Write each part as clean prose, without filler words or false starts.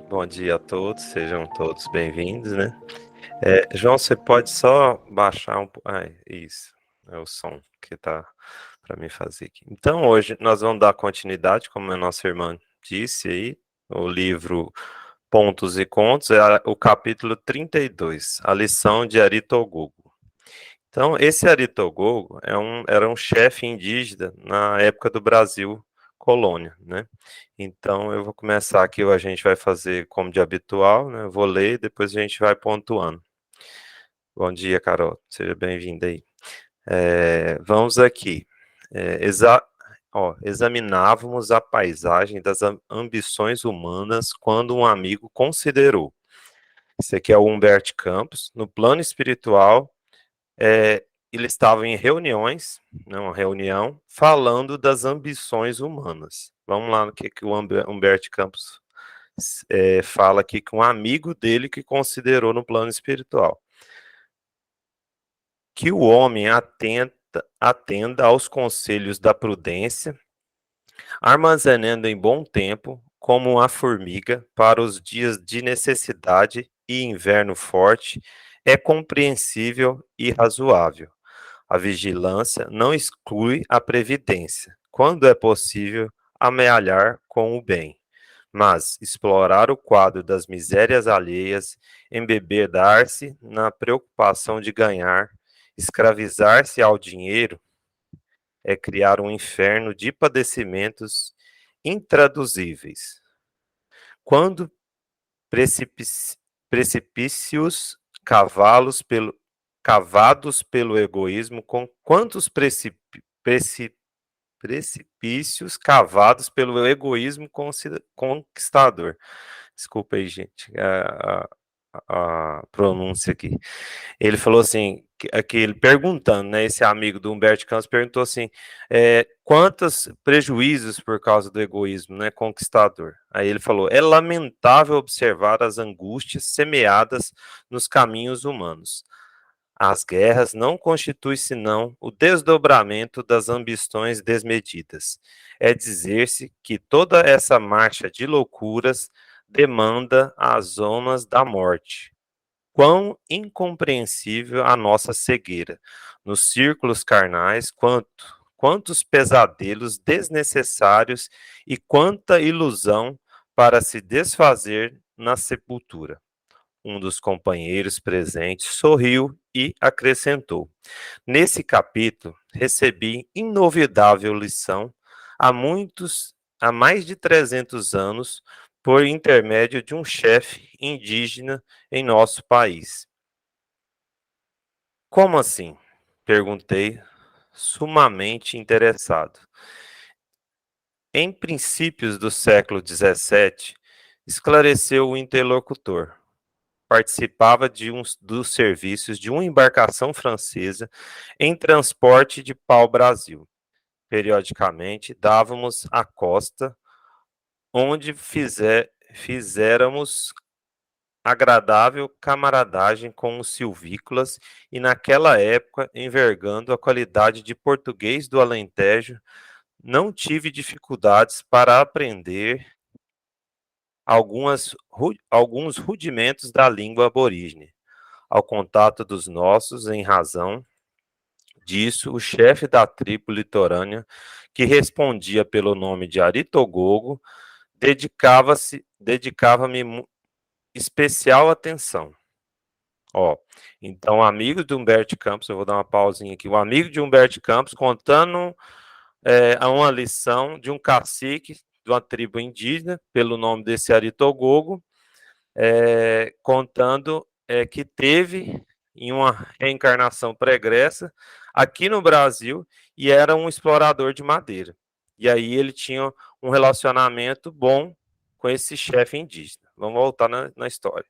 Bom dia a todos, sejam todos bem-vindos, né? João, você pode só baixar um pouco. Isso, é o som que tá para mim fazer aqui. Então, hoje nós vamos dar continuidade, como a nossa irmã disse aí, o livro Pontos e Contos, o capítulo 32, a lição de Aritogogo. Então, esse Aritogogo era um chefe indígena na época do Brasil colônia, né? Então, eu vou começar aqui, a gente vai fazer como de habitual, né? Eu vou ler, depois a gente vai pontuando. Bom dia, Carol, seja bem-vinda aí. Vamos aqui. É, exa Examinávamos a paisagem das ambições humanas quando um amigo considerou. Esse aqui é o Humberto Campos. No plano espiritual, ele estava em reuniões, né, uma reunião, falando das ambições humanas. Vamos lá no que o Humberto Campos fala aqui com um amigo dele que considerou no plano espiritual. Que o homem atenda aos conselhos da prudência, armazenando em bom tempo, como a formiga, para os dias de necessidade e inverno forte, é compreensível e razoável. A vigilância não exclui a previdência, quando é possível amealhar com o bem. Mas explorar o quadro das misérias alheias, embebedar-se na preocupação de ganhar, escravizar-se ao dinheiro, é criar um inferno de padecimentos intraduzíveis. Quando precipícios cavados pelo egoísmo, com quantos precipícios cavados pelo egoísmo conquistador. Desculpa aí, gente, a pronúncia aqui. Ele falou assim, ele perguntando, né, esse amigo do Humberto Campos perguntou assim, quantos prejuízos por causa do egoísmo, né, conquistador. Aí ele falou, é lamentável observar as angústias semeadas nos caminhos humanos. As guerras não constituem senão o desdobramento das ambições desmedidas. É dizer-se que toda essa marcha de loucuras demanda as zonas da morte. Quão incompreensível a nossa cegueira! Nos círculos carnais, quantos pesadelos desnecessários e quanta ilusão para se desfazer na sepultura. Um dos companheiros presentes sorriu e acrescentou: Nesse capítulo, recebi inovidável lição há mais de 300 anos, por intermédio de um chefe indígena em nosso país. Como assim? Perguntei, sumamente interessado. Em princípios do século XVII, esclareceu o interlocutor. Participava dos serviços de uma embarcação francesa em transporte de pau-brasil. Periodicamente, dávamos à costa, onde fizéramos agradável camaradagem com os silvícolas e, naquela época, envergando a qualidade de português do Alentejo, não tive dificuldades para aprender alguns rudimentos da língua aborígene. Ao contato dos nossos, em razão disso, o chefe da tribo litorânea, que respondia pelo nome de Aritogogo, dedicava-me especial atenção. Então, amigo de Humberto Campos, eu vou dar uma pausinha aqui, o amigo de Humberto Campos contando uma lição de um cacique de uma tribo indígena, pelo nome desse Aritogogo, contando que teve em uma reencarnação pregressa aqui no Brasil e era um explorador de madeira. E aí ele tinha um relacionamento bom com esse chefe indígena. Vamos voltar na história.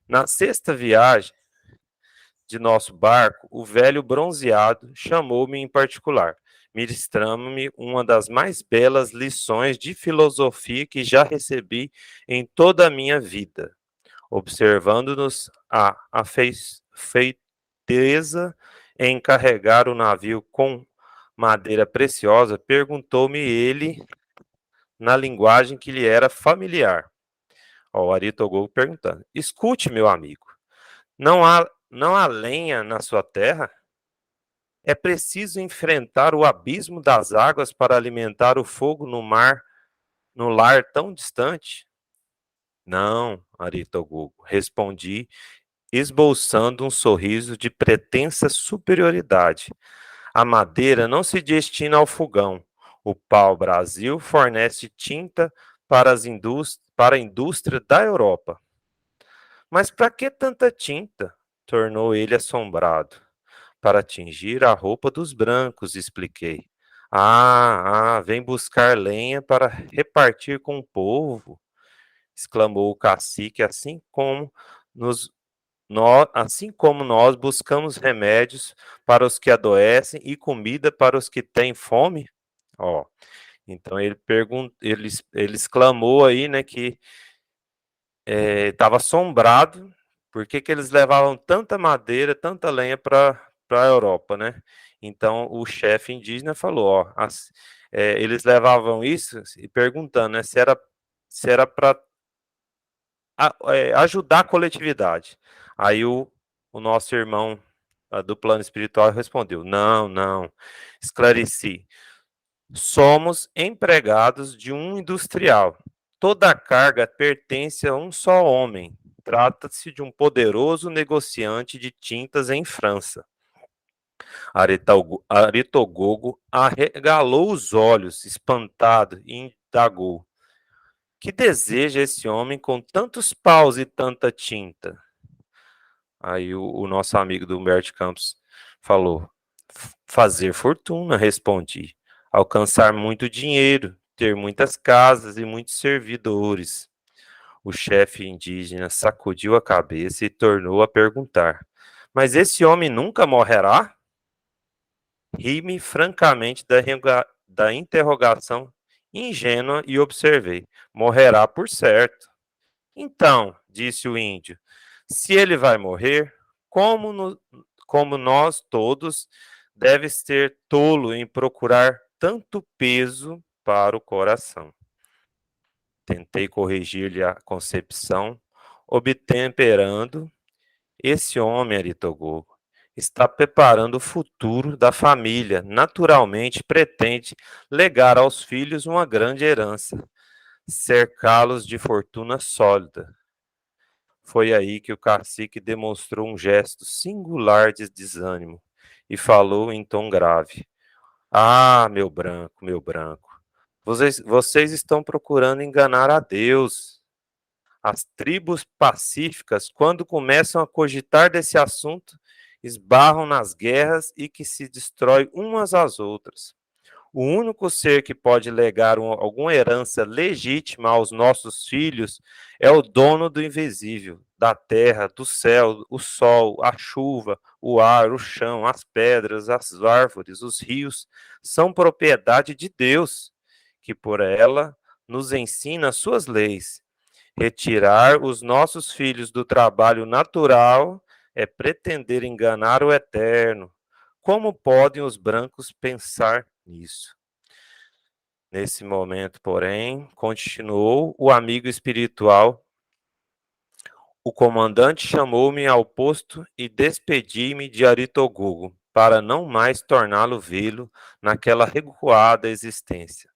Na sexta viagem de nosso barco, o velho bronzeado chamou-me em particular, ministrando-me uma das mais belas lições de filosofia que já recebi em toda a minha vida. Observando-nos a feiteza em carregar o navio com madeira preciosa, perguntou-me ele, na linguagem que lhe era familiar: Ó, o Ari Togogo perguntando: escute, meu amigo, não há lenha na sua terra? É preciso enfrentar o abismo das águas para alimentar o fogo no lar tão distante? Não, Ari Togogo, respondi, esboçando um sorriso de pretensa superioridade. A madeira não se destina ao fogão. O pau-brasil fornece tinta para a indústria da Europa. Mas para que tanta tinta? Tornou ele assombrado. Para tingir a roupa dos brancos, expliquei. Vem buscar lenha para repartir com o povo, exclamou o cacique, nos, assim como nós buscamos remédios para os que adoecem e comida para os que têm fome. Ó, então ele exclamou aí, né, que estava assombrado, por que eles levavam tanta madeira, tanta lenha para a Europa, né? Então o chefe indígena falou, ó, eles levavam isso e perguntando, né, se era para ajudar a coletividade. Aí o nosso irmão do plano espiritual respondeu, não, não, esclareci, somos empregados de um industrial. Toda a carga pertence a um só homem. Trata-se de um poderoso negociante de tintas em França. Aretogogo arregalou os olhos, espantado, e indagou: que deseja esse homem com tantos paus e tanta tinta? Aí o nosso amigo do Humberto Campos falou: fazer fortuna, respondi. Alcançar muito dinheiro, ter muitas casas e muitos servidores. O chefe indígena sacudiu a cabeça e tornou a perguntar: mas esse homem nunca morrerá? Ri-me francamente da interrogação ingênua e observei: morrerá por certo. Então, disse o índio, se ele vai morrer, como, como nós todos, deve ser tolo em procurar tanto peso para o coração. Tentei corrigir-lhe a concepção, obtemperando. Esse homem, Aritogogo, está preparando o futuro da família. Naturalmente, pretende legar aos filhos uma grande herança, cercá-los de fortuna sólida. Foi aí que o cacique demonstrou um gesto singular de desânimo e falou em tom grave: ah, meu branco, vocês estão procurando enganar a Deus. As tribos pacíficas, quando começam a cogitar desse assunto, esbarram nas guerras e que se destrói umas às outras. O único ser que pode legar alguma herança legítima aos nossos filhos é o dono do invisível, da terra, do céu, o sol, a chuva, o ar, o chão, as pedras, as árvores, os rios, são propriedade de Deus, que por ela nos ensina as suas leis. Retirar os nossos filhos do trabalho natural é pretender enganar o Eterno. Como podem os brancos pensar nisso? Nesse momento, porém, continuou o amigo espiritual. O comandante chamou-me ao posto e despedi-me de Aritogogo, para não mais torná-lo vê-lo naquela recuada existência.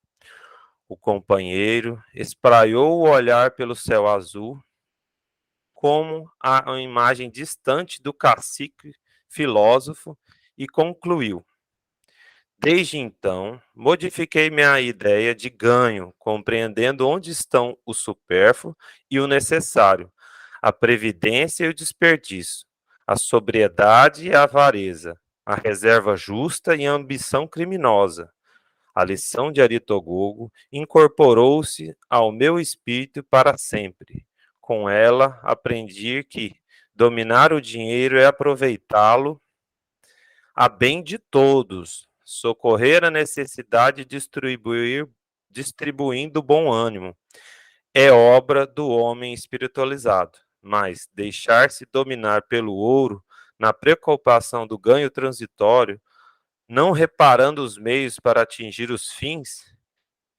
O companheiro espraiou o olhar pelo céu azul, como a uma imagem distante do cacique filósofo, e concluiu: desde então, modifiquei minha ideia de ganho, compreendendo onde estão o supérfluo e o necessário, a previdência e o desperdício, a sobriedade e a avareza, a reserva justa e a ambição criminosa. A lição de Aritogogo incorporou-se ao meu espírito para sempre. Com ela, aprendi que dominar o dinheiro é aproveitá-lo a bem de todos, socorrer a necessidade e distribuindo bom ânimo. É obra do homem espiritualizado, mas deixar-se dominar pelo ouro, na preocupação do ganho transitório, não reparando os meios para atingir os fins,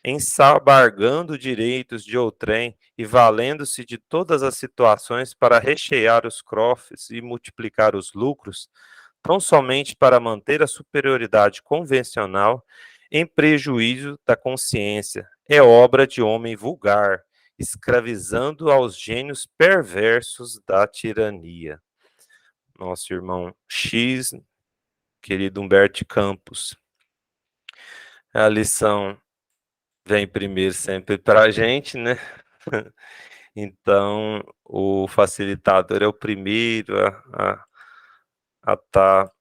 ensabargando direitos de outrem e valendo-se de todas as situações para rechear os cofres e multiplicar os lucros, tão somente para manter a superioridade convencional em prejuízo da consciência, é obra de homem vulgar, escravizando aos gênios perversos da tirania. Nosso irmão X, querido Humberto de Campos. A lição vem primeiro sempre para a gente, né? Então, o facilitador é o primeiro a estar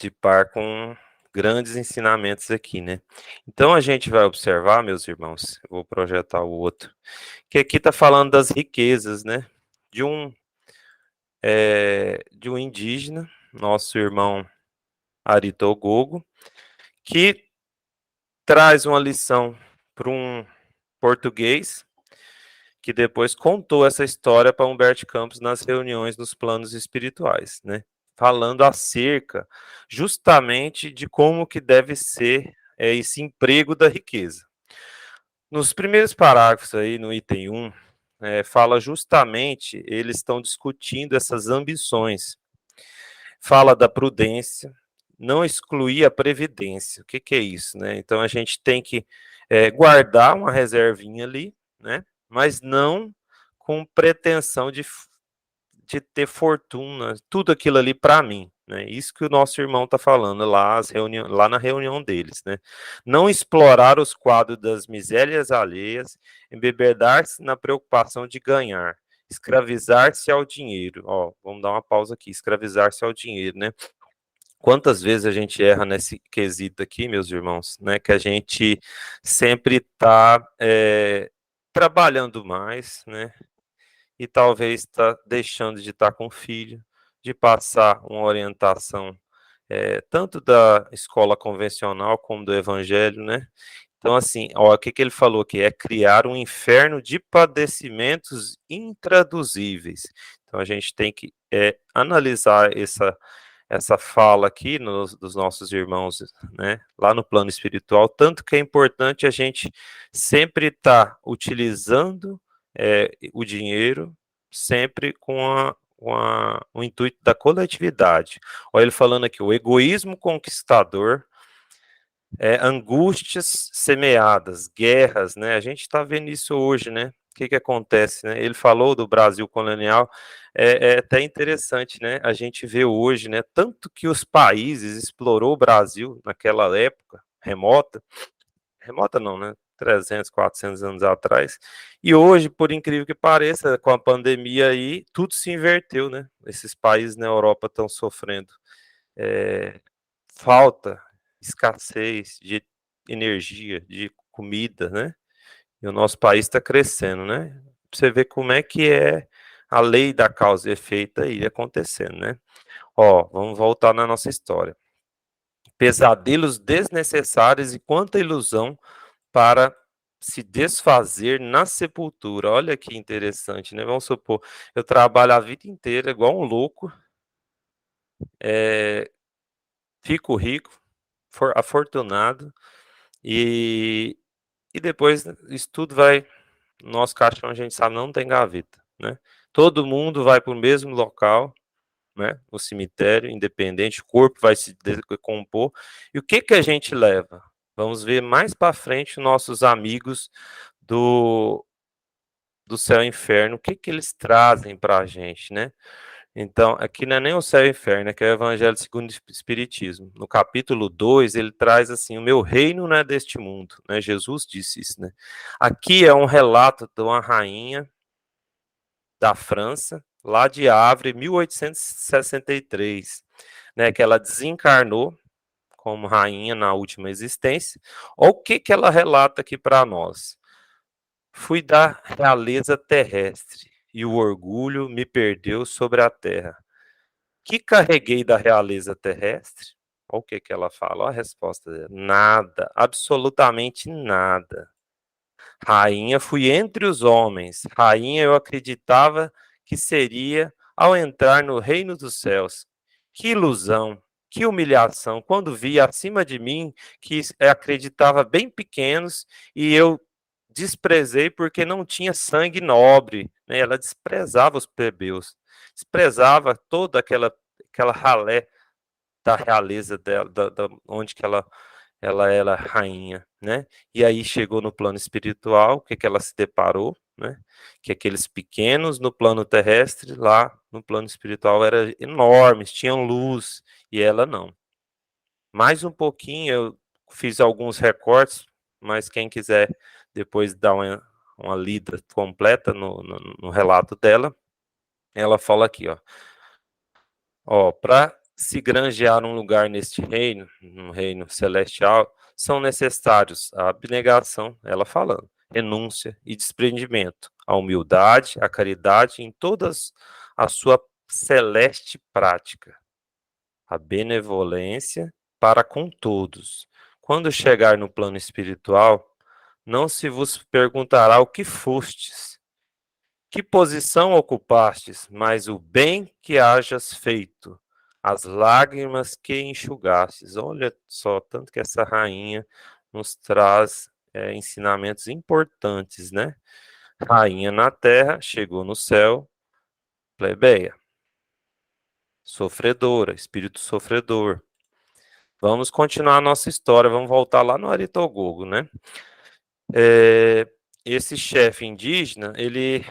de par com grandes ensinamentos aqui, né? Então, a gente vai observar, meus irmãos, eu vou projetar o outro, que aqui está falando das riquezas, né? De um indígena, nosso irmão Aritogogo, que traz uma lição para um português que depois contou essa história para Humberto Campos nas reuniões nos planos espirituais, né? Falando acerca justamente de como que deve ser esse emprego da riqueza. Nos primeiros parágrafos aí, no item 1, fala justamente, eles estão discutindo essas ambições. Fala da prudência, não excluir a previdência. O que que é isso, né? Então, a gente tem que guardar uma reservinha ali, né? Mas não com pretensão de ter fortuna, tudo aquilo ali para mim, né? Isso que o nosso irmão está falando lá, lá na reunião deles, né? Não explorar os quadros das misérias alheias, embebedar-se na preocupação de ganhar, escravizar-se ao dinheiro. Ó, vamos dar uma pausa aqui, escravizar-se ao dinheiro, né? Quantas vezes a gente erra nesse quesito aqui, meus irmãos, né? Que a gente sempre está trabalhando mais, né? E talvez está deixando de estar com o filho, de passar uma orientação tanto da escola convencional como do evangelho, né? Então, assim, ó, o que ele falou aqui? É criar um inferno de padecimentos intraduzíveis. Então, a gente tem que analisar essa fala aqui dos nossos irmãos, né, lá no plano espiritual, tanto que é importante a gente sempre estar utilizando o dinheiro, sempre com o intuito da coletividade. Olha ele falando aqui, o egoísmo conquistador, angústias semeadas, guerras, né? A gente está vendo isso hoje, né? O que acontece, né? Ele falou do Brasil colonial, é até interessante, né? A gente vê hoje, né? Tanto que os países explorou o Brasil naquela época remota não, né? 300, 400 anos atrás, e hoje, por incrível que pareça, com a pandemia aí, tudo se inverteu, né? Esses países na Europa estão sofrendo falta, escassez de energia, de comida, né? E o nosso país está crescendo, né? Pra você ver como é que é a lei da causa e efeito aí acontecendo, né? Ó, vamos voltar na nossa história. Pesadelos desnecessários e quanta ilusão para se desfazer na sepultura. Olha que interessante, né? Vamos supor, eu trabalho a vida inteira igual um louco, fico rico, afortunado, e depois isso tudo vai nosso caixão, a gente sabe, não tem gaveta, né? Todo mundo vai para o mesmo local, né? O cemitério, independente, o corpo vai se decompor. E o que que a gente leva? Vamos ver mais para frente nossos amigos do céu e inferno, o que que eles trazem para a gente, né? Então, aqui não é nem o céu e o inferno, aqui é o Evangelho segundo o Espiritismo. No capítulo 2, ele traz assim, o meu reino não é deste mundo, né? Jesus disse isso, né? Aqui é um relato de uma rainha da França, lá de Havre, 1863, né? Que ela desencarnou como rainha na última existência. Olha o que que ela relata aqui para nós. Fui da realeza terrestre, e o orgulho me perdeu sobre a terra. Que carreguei da realeza terrestre? Olha o que que ela fala, olha a resposta dela. Nada, absolutamente nada. Rainha fui entre os homens, rainha eu acreditava que seria ao entrar no reino dos céus. Que ilusão! Que humilhação, quando vi acima de mim que acreditava bem pequenos e eu desprezei porque não tinha sangue nobre, né? Ela desprezava os plebeus, desprezava toda aquela ralé da realeza dela, onde que ela era rainha, né? E aí chegou no plano espiritual, o que que ela se deparou, né? Que aqueles pequenos no plano terrestre, lá no plano espiritual, eram enormes, tinham luz, e ela não. Mais um pouquinho, eu fiz alguns recortes, mas quem quiser depois dar uma lida completa no relato dela, ela fala aqui, ó, para se granjear um lugar neste reino, no reino celestial, são necessários a abnegação, ela falando, renúncia e desprendimento, a humildade, a caridade em todas a sua celeste prática, a benevolência para com todos. Quando chegar no plano espiritual, não se vos perguntará o que fostes, que posição ocupastes, mas o bem que hajas feito, as lágrimas que enxugastes. Olha só, tanto que essa rainha nos traz ensinamentos importantes, né? Rainha na terra, chegou no céu, plebeia, sofredora, espírito sofredor. Vamos continuar a nossa história, vamos voltar lá no Aritogogo, né? Esse chefe indígena, ele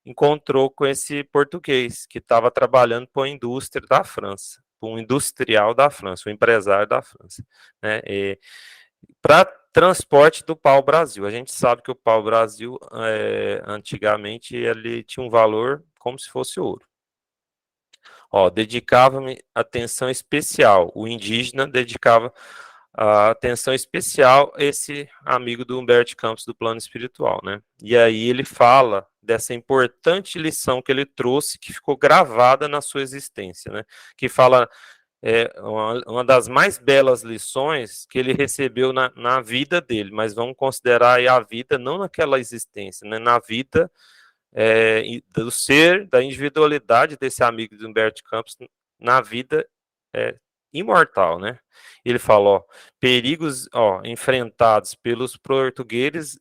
encontrou com esse português que estava trabalhando para a indústria da França, para um industrial da França, um empresário da França, né? Para transporte do pau-brasil. A gente sabe que o pau-brasil, antigamente, ele tinha um valor como se fosse ouro. Ó, dedicava-me atenção especial. O indígena dedicava a atenção especial a esse amigo do Humberto Campos do plano espiritual, né? E aí ele fala dessa importante lição que ele trouxe, que ficou gravada na sua existência, né? Que fala uma das mais belas lições que ele recebeu na vida dele, mas vamos considerar aí a vida não naquela existência, né? Na vida do ser, da individualidade desse amigo de Humberto Campos na vida imortal, né? Ele fala, ó, perigos, enfrentados pelos portugueses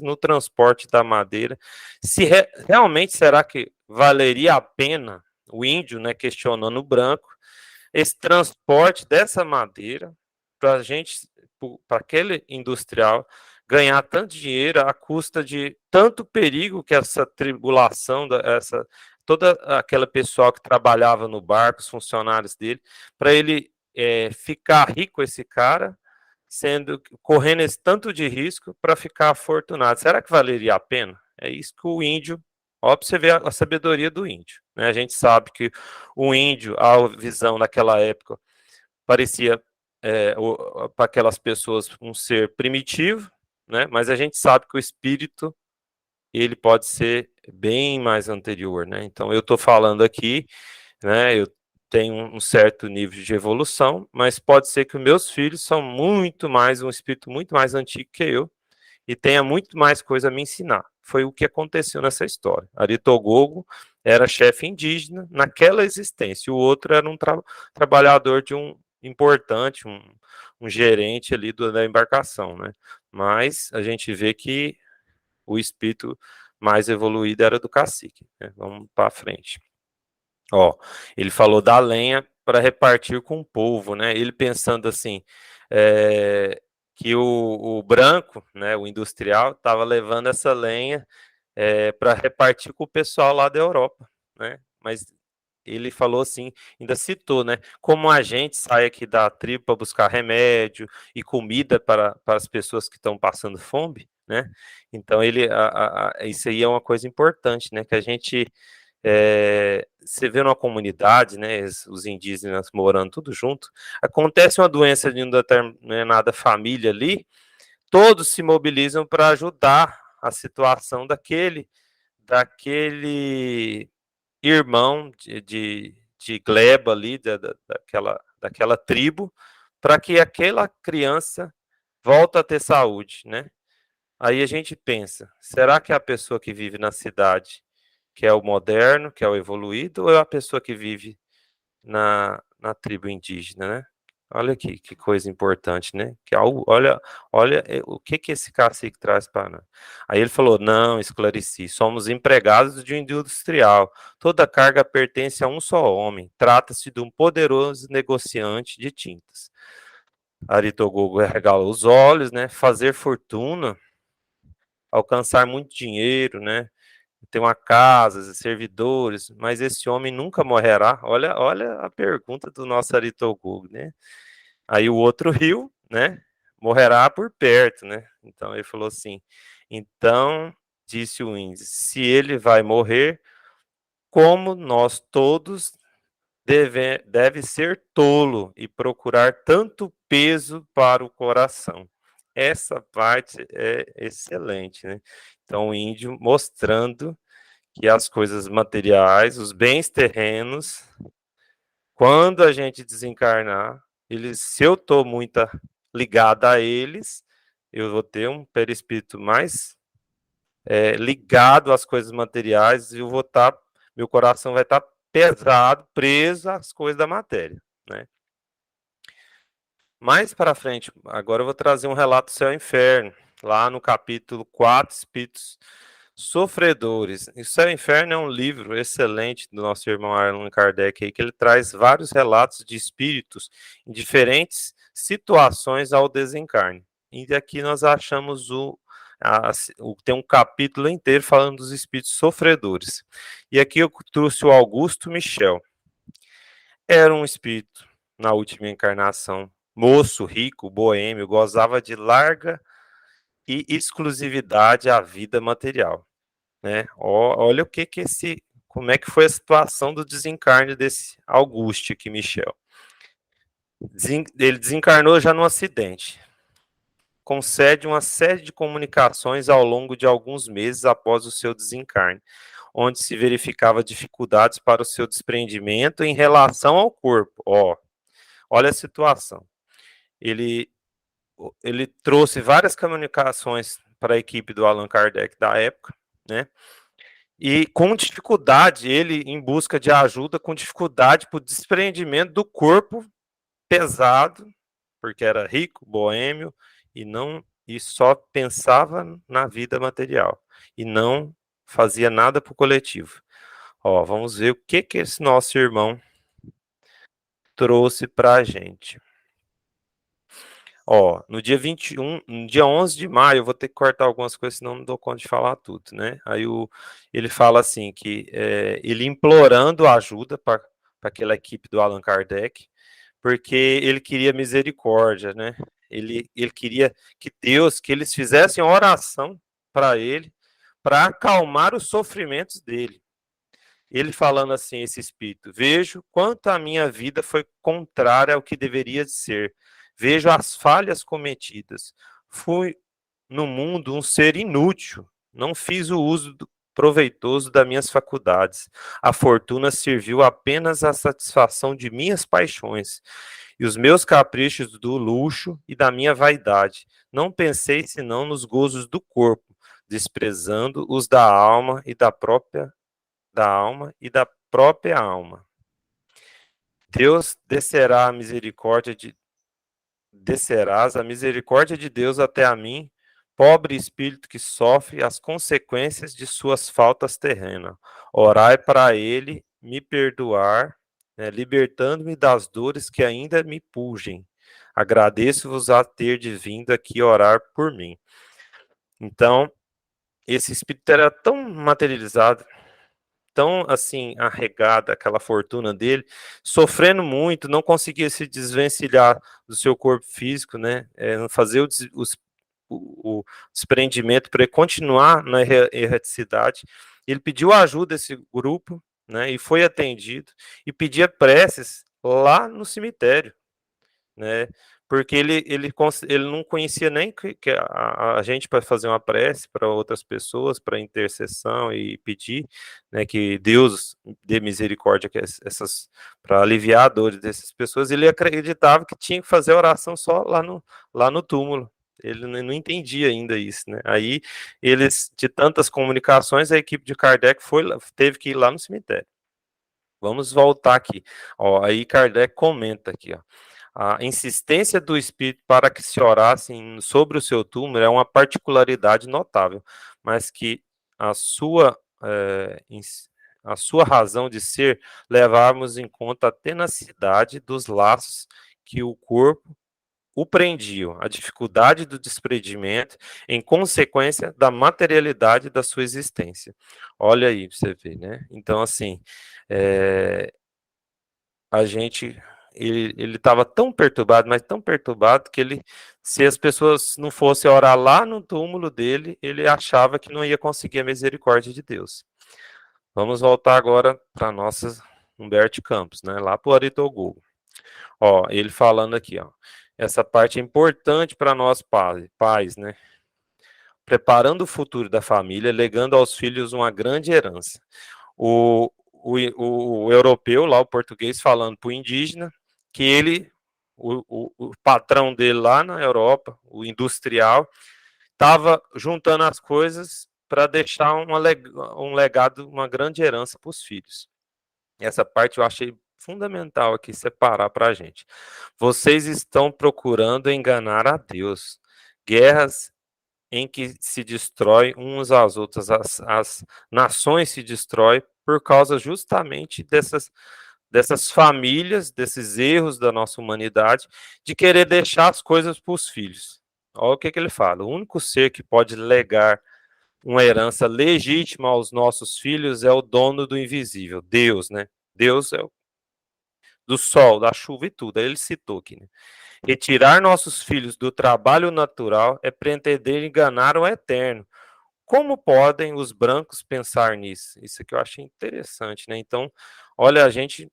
no transporte da madeira. Se realmente será que valeria a pena o índio, né, questionando o branco, esse transporte dessa madeira para a gente, para aquele industrial ganhar tanto dinheiro à custa de tanto perigo que essa tribulação, toda aquela pessoal que trabalhava no barco, os funcionários dele, para ele ficar rico, esse cara, correndo esse tanto de risco para ficar afortunado. Será que valeria a pena? É isso que o índio, ó, para você ver a sabedoria do índio, né? A gente sabe que o índio, a visão naquela época, parecia para aquelas pessoas um ser primitivo, né? Mas a gente sabe que o espírito ele pode ser bem mais anterior, né? Então eu estou falando aqui, né? Eu tenho um certo nível de evolução, mas pode ser que os meus filhos são um espírito muito mais antigo que eu e tenha muito mais coisa a me ensinar. Foi o que aconteceu nessa história. Aritogogo era chefe indígena naquela existência, o outro era um trabalhador de um importante, um gerente ali da embarcação, né? Mas a gente vê que o espírito mais evoluído era do cacique, né? Vamos para frente. Ó, ele falou da lenha para repartir com o povo, né? Ele pensando assim, que o branco, né, o industrial, estava levando essa lenha para repartir com o pessoal lá da Europa, né? Mas ele falou assim, ainda citou, né? Como a gente sai aqui da tribo para buscar remédio e comida para as pessoas que estão passando fome, né? Então isso aí é uma coisa importante, né? Que a gente você vê numa comunidade, né, os indígenas morando tudo junto, acontece uma doença de uma determinada família ali, todos se mobilizam para ajudar a situação daquele irmão de gleba ali, daquela tribo, para que aquela criança volte a ter saúde, né? Aí a gente pensa, será que é a pessoa que vive na cidade que é o moderno, que é o evoluído, ou é a pessoa que vive na tribo indígena, né? Olha aqui, que coisa importante, né? Que algo, olha o que esse cacique traz para nós. Aí ele falou: não, esclareci, somos empregados de um industrial. Toda carga pertence a um só homem. Trata-se de um poderoso negociante de tintas. Aritogogo regala os olhos, né? Fazer fortuna, alcançar muito dinheiro, né? Ter uma casa, servidores, mas esse homem nunca morrerá. Olha a pergunta do nosso Aritogogo, né? Aí o outro riu, né? Morrerá por perto, né? Então ele falou assim: então, disse o índio, se ele vai morrer, como nós todos deve ser tolo e procurar tanto peso para o coração. Essa parte é excelente, né? Então o índio mostrando que as coisas materiais, os bens terrenos, quando a gente desencarnar, se eu estou muito ligado a eles, eu vou ter um perispírito mais ligado às coisas materiais e meu coração vai estar pesado, preso às coisas da matéria, né? Mais para frente, agora eu vou trazer um relato do céu e inferno, lá no capítulo 4, Espíritos Sofredores. O Céu e Inferno é um livro excelente do nosso irmão Allan Kardec, aí, que ele traz vários relatos de espíritos em diferentes situações ao desencarne. E aqui nós achamos tem um capítulo inteiro falando dos espíritos sofredores. E aqui eu trouxe o Augusto Michel. Era um espírito, na última encarnação, moço, rico, boêmio, gozava de larga e exclusividade à vida material, né? Olha o que como é que foi a situação do desencarne desse Augusto aqui, Michel. Ele desencarnou já num acidente. Concede uma série de comunicações ao longo de alguns meses após o seu desencarne, onde se verificava dificuldades para o seu desprendimento em relação ao corpo. Olha a situação. Ele trouxe várias comunicações para a equipe do Allan Kardec da época, né? E com dificuldade, ele em busca de ajuda, com dificuldade para o desprendimento do corpo pesado, porque era rico, boêmio, e só pensava na vida material, e não fazia nada para o coletivo. Vamos ver o que esse nosso irmão trouxe para a gente. No dia 21, no dia 11 de maio, eu vou ter que cortar algumas coisas, senão não dou conta de falar tudo, né? Aí ele fala assim, que ele implorando ajuda para aquela equipe do Allan Kardec, porque ele queria misericórdia, né? Ele queria que eles fizessem oração para ele, para acalmar os sofrimentos dele. Ele falando assim, esse espírito: vejo quanto a minha vida foi contrária ao que deveria ser. Vejo as falhas cometidas. Fui no mundo um ser inútil. Não fiz o uso proveitoso das minhas faculdades. A fortuna serviu apenas à satisfação de minhas paixões e os meus caprichos do luxo e da minha vaidade. Não pensei senão nos gozos do corpo, desprezando os da alma e da própria alma. Deus descerás a misericórdia de Deus até a mim, pobre espírito que sofre as consequências de suas faltas terrenas. Orai para ele me perdoar, né, libertando-me das dores que ainda me pungem. Agradeço-vos a ter de vindo aqui orar por mim. Então, esse espírito era tão materializado, tão assim arregada aquela fortuna dele, sofrendo muito, não conseguia se desvencilhar do seu corpo físico, né? Fazer o desprendimento para ele continuar na erraticidade. Ele pediu ajuda desse grupo, né? E foi atendido e pedia preces lá no cemitério, né? Porque ele não conhecia nem que a gente para fazer uma prece para outras pessoas, para intercessão e pedir, né, que Deus dê misericórdia para aliviar a dor dessas pessoas. Ele acreditava que tinha que fazer oração só lá no túmulo. Ele não entendia ainda isso, né? Aí de tantas comunicações, a equipe de Kardec teve que ir lá no cemitério. Vamos voltar aqui. Ó, aí Kardec comenta aqui, ó. A insistência do espírito para que se orasse sobre o seu túmulo é uma particularidade notável, mas que a sua, a sua razão de ser levarmos em conta a tenacidade dos laços que o corpo o prendiam, a dificuldade do desprendimento em consequência da materialidade da sua existência. Olha aí para você ver, né? Então, assim, a gente, ele estava tão perturbado, mas tão perturbado que ele, se as pessoas não fossem orar lá no túmulo dele, ele achava que não ia conseguir a misericórdia de Deus. Vamos voltar agora para nossa Humberto Campos, né? Lá para o Aritogogo. Ó, ele falando aqui, ó. Essa parte é importante para nós pais, né? Preparando o futuro da família, legando aos filhos uma grande herança. O europeu, lá o português, falando para o indígena, que ele, o patrão dele lá na Europa, o industrial, estava juntando as coisas para deixar um legado, uma grande herança para os filhos. Essa parte eu achei fundamental aqui separar para a gente. Vocês estão procurando enganar a Deus. Guerras em que se destrói uns às outras, as nações se destroem por causa justamente dessas famílias, desses erros da nossa humanidade, de querer deixar as coisas para os filhos. Olha o que ele fala: o único ser que pode legar uma herança legítima aos nossos filhos é o dono do invisível, Deus, né? Deus é o do sol, da chuva e tudo. Aí ele citou aqui, né? Retirar nossos filhos do trabalho natural é pretender enganar o eterno. Como podem os brancos pensar nisso? Isso aqui eu achei interessante, né? Então, olha, a gente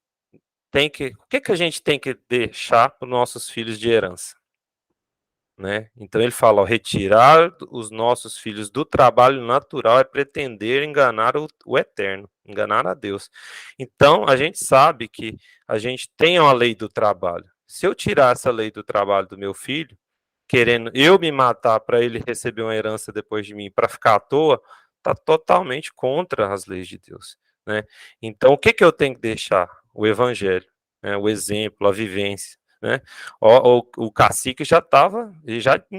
tem que... O que a gente tem que deixar para os nossos filhos de herança? Né? Então ele fala, ó, retirar os nossos filhos do trabalho natural é pretender enganar o eterno, enganar a Deus. Então a gente sabe que a gente tem uma lei do trabalho. Se eu tirar essa lei do trabalho do meu filho, querendo eu me matar para ele receber uma herança depois de mim, para ficar à toa, está totalmente contra as leis de Deus. Né? Então o que eu tenho que deixar? O evangelho, né? O exemplo, a vivência. Né? O cacique já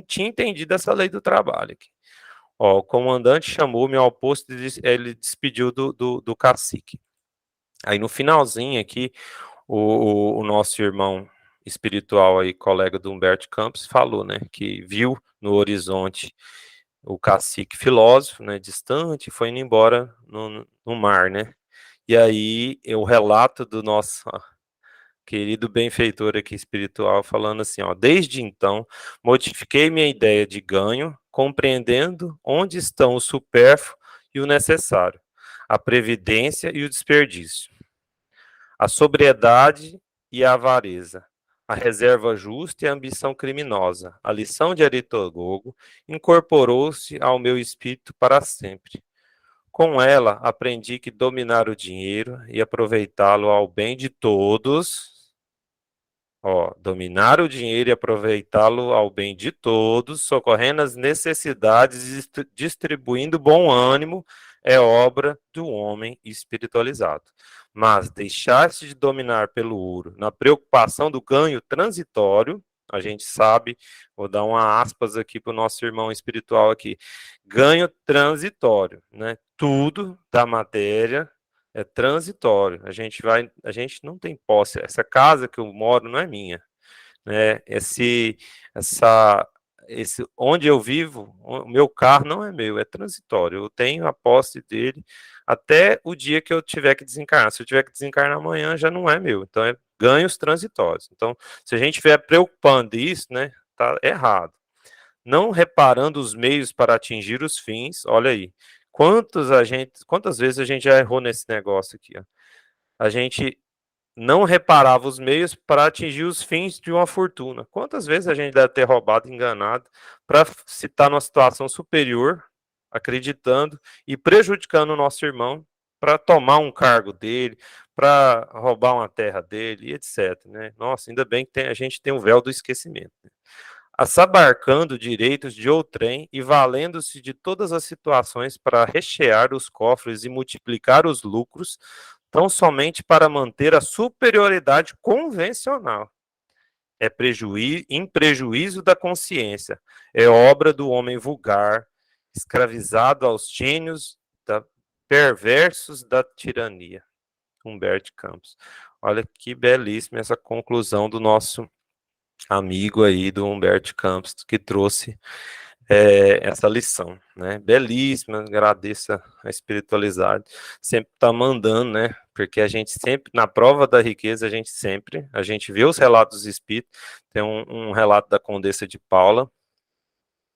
tinha entendido essa lei do trabalho aqui. Ó, o comandante chamou-me ao posto e ele despediu do cacique. Aí no finalzinho aqui, o nosso irmão espiritual aí, colega do Humberto Campos, falou, né, que viu no horizonte o cacique filósofo, né, distante, foi indo embora no mar, né. E aí, o relato do nosso querido benfeitor aqui espiritual, falando assim, ó, desde então, modifiquei minha ideia de ganho, compreendendo onde estão o supérfluo e o necessário, a previdência e o desperdício, a sobriedade e a avareza, a reserva justa e a ambição criminosa. A lição de Aristóteles incorporou-se ao meu espírito para sempre. Com ela, aprendi que dominar o dinheiro e aproveitá-lo ao bem de todos. Ó, dominar o dinheiro e aproveitá-lo ao bem de todos, socorrendo as necessidades e distribuindo bom ânimo, é obra do homem espiritualizado. Mas deixar-se de dominar pelo ouro, na preocupação do ganho transitório, a gente sabe, vou dar uma aspas aqui para o nosso irmão espiritual aqui, ganho transitório, né? Tudo da matéria é transitório. A gente não tem posse. Essa casa que eu moro não é minha, né? Onde eu vivo, o meu carro não é meu, é transitório. Eu tenho a posse dele até o dia que eu tiver que desencarnar. Se eu tiver que desencarnar amanhã, já não é meu. Então é ganhos transitórios. Então, se a gente estiver preocupando isso, né, tá errado. Não reparando os meios para atingir os fins, olha aí. Quantas vezes a gente já errou nesse negócio aqui, ó? A gente não reparava os meios para atingir os fins de uma fortuna. Quantas vezes a gente deve ter roubado, enganado, para se estar numa situação superior, acreditando e prejudicando o nosso irmão para tomar um cargo dele, para roubar uma terra dele, etc. Né? Nossa, ainda bem que a gente tem o véu do esquecimento. Né? Assabarcando direitos de outrem e valendo-se de todas as situações para rechear os cofres e multiplicar os lucros, tão somente para manter a superioridade convencional. É em prejuízo da consciência. É obra do homem vulgar, escravizado aos gênios perversos da tirania. Humberto Campos. Olha que belíssima essa conclusão do nosso amigo aí, do Humberto Campos, que trouxe essa lição, né? Belíssima, agradeço a espiritualidade, sempre tá mandando, né? Porque a gente sempre, na prova da riqueza, a gente vê os relatos dos espíritos, tem um relato da Condessa de Paula,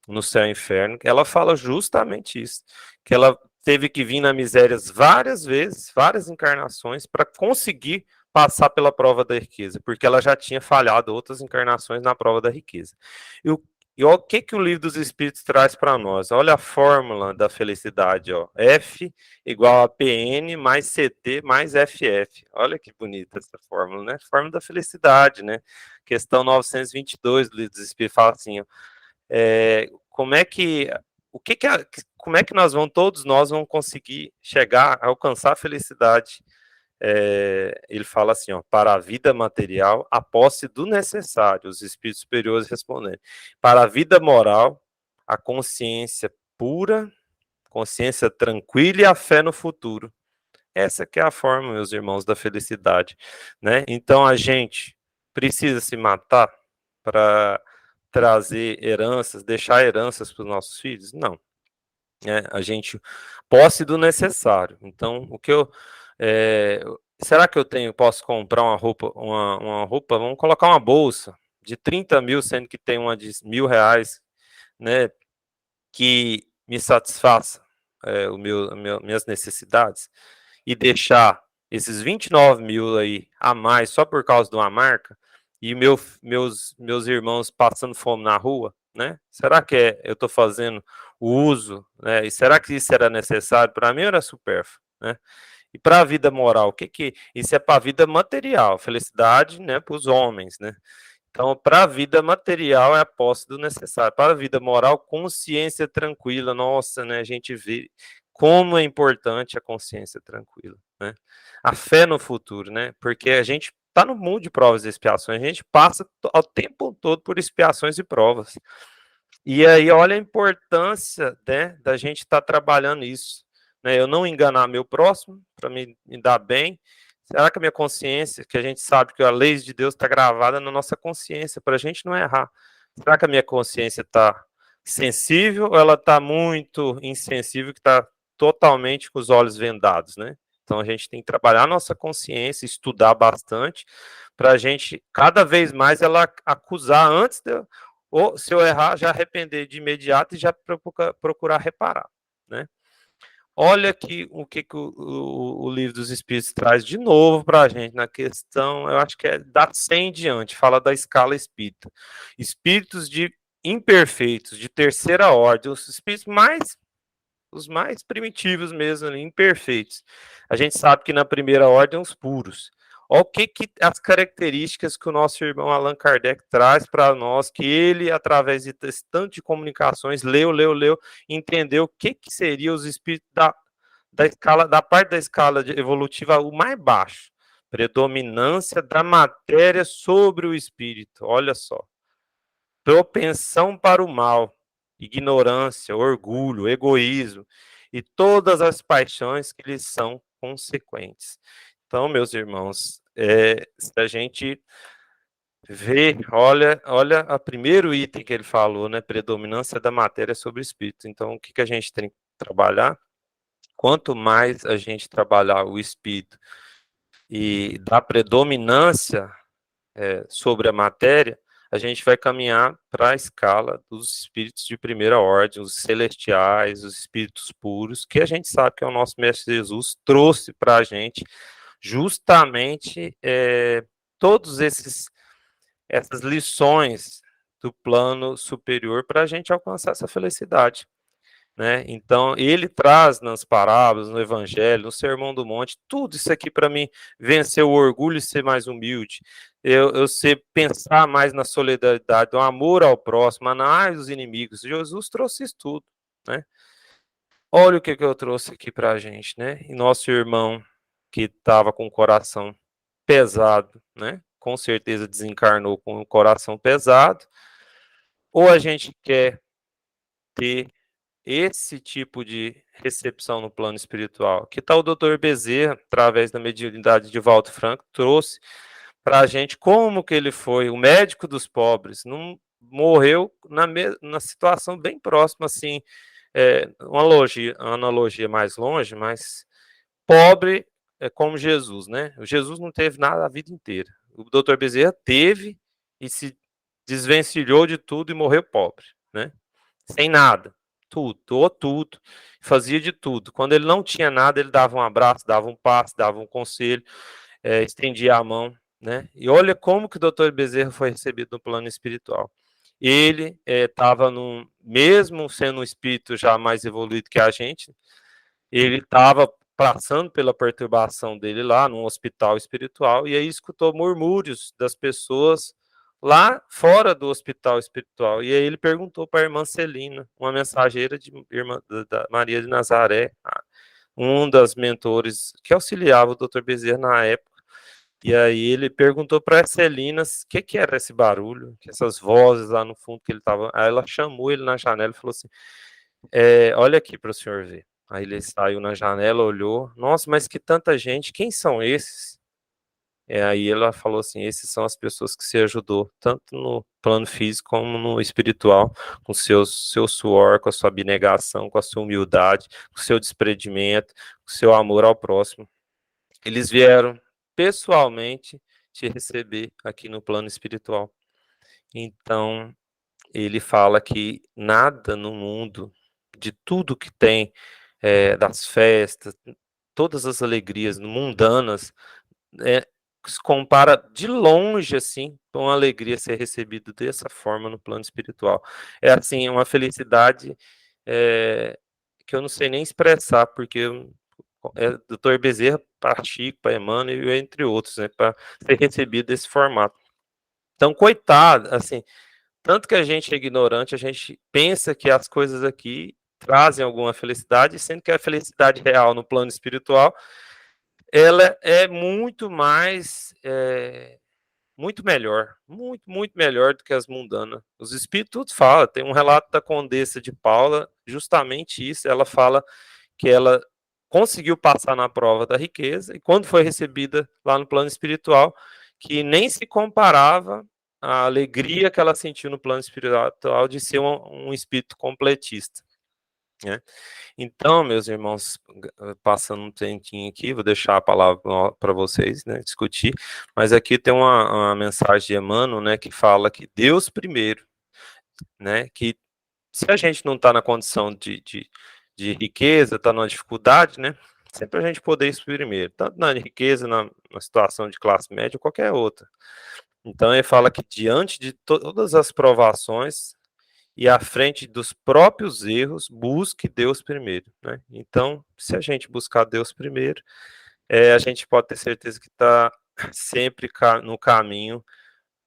no Céu e Inferno, ela fala justamente isso, que ela teve que vir na miséria várias vezes, várias encarnações, para conseguir passar pela prova da riqueza, porque ela já tinha falhado outras encarnações na prova da riqueza. E o que o Livro dos Espíritos traz para nós? Olha a fórmula da felicidade, ó. F igual a PN mais CT mais FF. Olha que bonita essa fórmula, né? Fórmula da felicidade, né? Questão 922 do Livro dos Espíritos fala assim, ó, como é que como é que todos nós vamos conseguir chegar a alcançar a felicidade? Ele fala assim, ó, para a vida material, a posse do necessário, os espíritos superiores respondendo. Para a vida moral, a consciência pura, consciência tranquila e a fé no futuro. Essa que é a forma, meus irmãos, da felicidade, né? Então a gente precisa se matar para trazer heranças, deixar heranças para os nossos filhos? Não. A gente posse do necessário. Então, será que posso comprar uma roupa, vamos colocar uma bolsa de 30 mil, sendo que tem uma de R$ 1.000, né, que me satisfaça minhas necessidades, e deixar esses 29 mil aí a mais só por causa de uma marca, e meus irmãos passando fome na rua, né? Será que eu estou fazendo o uso, né? E será que isso era necessário? Para mim era supérfluo, né? E para a vida moral, isso é para a vida material, felicidade, né, para os homens, né? Então, para a vida material é a posse do necessário. Para a vida moral, consciência tranquila. Nossa, né? A gente vê como é importante a consciência tranquila, né? A fé no futuro, né? Porque a gente está no mundo de provas e expiações, a gente passa o tempo todo por expiações e provas. E aí, olha a importância, né, da gente estar trabalhando isso, né? Eu não enganar meu próximo para me dar bem. Será que a minha consciência, que a gente sabe que a lei de Deus está gravada na nossa consciência, para a gente não errar? Será que a minha consciência está sensível ou ela está muito insensível, que está totalmente com os olhos vendados, né? Então a gente tem que trabalhar a nossa consciência, estudar bastante, para a gente, cada vez mais, ela acusar antes de ou, se eu errar, já arrepender de imediato e já procurar reparar, né? Olha aqui o que o Livro dos Espíritos traz de novo para a gente na questão, eu acho que é da 100 em diante, fala da escala espírita. Espíritos imperfeitos, de terceira ordem, os mais primitivos mesmo, ali, imperfeitos. A gente sabe que na primeira ordem, os puros. Olha as características que o nosso irmão Allan Kardec traz para nós, que ele, através de tanto de comunicações, leu, entendeu o que seria os espíritos da parte da escala evolutiva, o mais baixo. Predominância da matéria sobre o espírito. Olha só. Propensão para o mal, ignorância, orgulho, egoísmo e todas as paixões que lhes são consequentes. Então, meus irmãos, se a gente vê, olha o primeiro item que ele falou, né? Predominância da matéria sobre o espírito. Então, o que a gente tem que trabalhar? Quanto mais a gente trabalhar o espírito e dar predominância sobre a matéria, a gente vai caminhar para a escala dos espíritos de primeira ordem, os celestiais, os espíritos puros, que a gente sabe que é o nosso Mestre Jesus trouxe para a gente justamente todos essas lições do plano superior para a gente alcançar essa felicidade, né? Então, ele traz nas parábolas, no Evangelho, no Sermão do Monte, tudo isso aqui para mim vencer o orgulho e ser mais humilde, eu sei pensar mais na solidariedade, no amor ao próximo, análise dos inimigos. Jesus trouxe isso tudo, né? Olha o que eu trouxe aqui para a gente, né? E nosso irmão que estava com o coração pesado, né? Com certeza desencarnou com o coração pesado, ou a gente quer ter esse tipo de recepção no plano espiritual. Que tal o Dr. Bezerra, através da mediunidade de Valdo Franco, trouxe para a gente como que ele foi o médico dos pobres, não morreu na situação bem próxima, assim, uma analogia mais longe, mas pobre é como Jesus, né? O Jesus não teve nada a vida inteira. O Dr. Bezerra teve e se desvencilhou de tudo e morreu pobre, né? Sem nada, tudo, doou tudo, fazia de tudo. Quando ele não tinha nada, ele dava um abraço, dava um passe, dava um conselho, estendia a mão, né? E olha como que o Dr. Bezerra foi recebido no plano espiritual. Ele estava mesmo sendo um espírito já mais evoluído que a gente, ele estava passando pela perturbação dele lá num hospital espiritual e aí escutou murmúrios das pessoas lá fora do hospital espiritual. E aí ele perguntou para a irmã Celina, uma mensageira da Maria de Nazaré, um das mentores que auxiliava o Dr. Bezerra na época. E aí ele perguntou para a Celina o que era esse barulho, essas vozes lá no fundo que ele estava. Aí ela chamou ele na janela e falou assim: olha aqui para o senhor ver. Aí ele saiu na janela, olhou, nossa, mas que tanta gente, quem são esses? Aí ela falou assim, esses são as pessoas que você ajudou, tanto no plano físico como no espiritual, com seu suor, com a sua abnegação, com a sua humildade, com o seu desprendimento, com o seu amor ao próximo. Eles vieram pessoalmente te receber aqui no plano espiritual. Então, ele fala que nada no mundo, de tudo que tem, das festas, todas as alegrias mundanas, se compara de longe, assim, com a alegria ser recebido dessa forma no plano espiritual. É, assim, uma felicidade que eu não sei nem expressar, porque Dr. Bezerra para Chico, para Emmanuel, entre outros, né, para ser recebido desse formato. Então, coitado, assim, tanto que a gente é ignorante, a gente pensa que as coisas aqui trazem alguma felicidade, sendo que a felicidade real no plano espiritual, ela é muito mais, muito melhor, muito, muito melhor do que as mundanas. Os espíritos falam, tem um relato da Condessa de Paula, justamente isso, ela fala que ela conseguiu passar na prova da riqueza, e quando foi recebida lá no plano espiritual, que nem se comparava a alegria que ela sentiu no plano espiritual de ser um espírito completista, né? Então, meus irmãos, passando um tempinho aqui, vou deixar a palavra para vocês, né, discutir, mas aqui tem uma mensagem de Emmanuel, né, que fala que Deus primeiro, né, que se a gente não está na condição de riqueza, está numa dificuldade, né, sempre a gente poder isso primeiro, tanto na riqueza, na situação de classe média, ou qualquer outra. Então, ele fala que diante de todas as provações e à frente dos próprios erros, busque Deus primeiro, né? Então, se a gente buscar Deus primeiro, a gente pode ter certeza que está sempre no caminho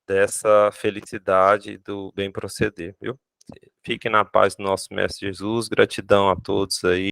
dessa felicidade do bem proceder, viu? Fiquem na paz do nosso Mestre Jesus, gratidão a todos aí.